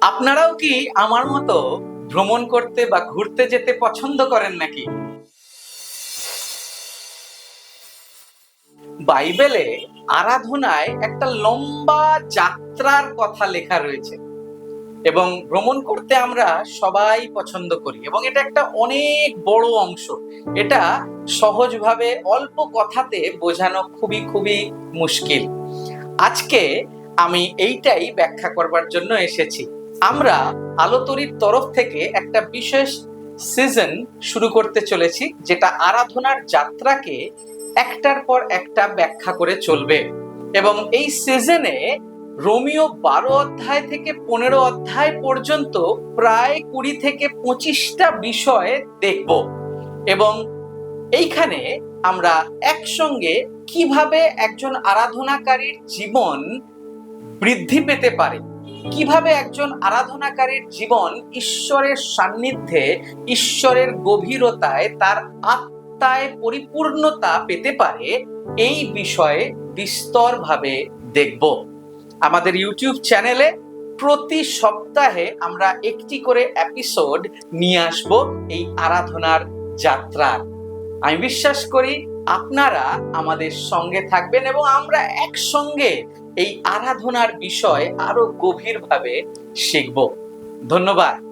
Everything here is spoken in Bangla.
আপনারাও কি আমার মতো ভ্রমণ করতে বা ঘুরতে যেতে পছন্দ করেন নাকি? বাইবেলে আরাধনায় একটা লম্বা যাত্রার কথা লেখা রয়েছে এবং ভ্রমণ করতে আমরা সবাই পছন্দ করি এবং এটা একটা অনেক বড় অংশ। এটা সহজভাবে অল্প কথাতে বোঝানো খুবই খুবই মুশকিল। আজকে আমি এইটাই ব্যাখ্যা করবার জন্য এসেছি। আমরা আলোতরির তরফ থেকে একটা বিশেষ সিজন শুরু করতে চলেছি, যেটা আরাধনার যাত্রাকে একটার পর একটা ব্যাখ্যা করে চলবে এবং এই সিজনে রোমিও 12 অধ্যায় থেকে 15 অধ্যায় পর্যন্ত প্রায় 20 থেকে 25টা বিষয় দেখব এবং এইখানে আমরা একসঙ্গে কিভাবে একজন আরাধনাকারীর জীবন বৃদ্ধি পেতে পারে, কিভাবে একজন আরাধনাকারীর জীবন ঈশ্বরের সান্নিধ্যে, ঈশ্বরের গভীরতায়, তার আত্মায় পরিপূর্ণতা পেতে পারে, এই বিষয়ে বিস্তরভাবে দেখব। আমাদের ইউটিউব চ্যানেলে প্রতি সপ্তাহে আমরা একটি করে এপিসোড নিয়ে আসব এই আরাধনার যাত্রার। আমি বিশ্বাস করি আপনারা আমাদের সঙ্গে থাকবেন এবং আমরা একসঙ্গে এই আরাধনার বিষয় আরো গভীরভাবে শিখব। ধন্যবাদ।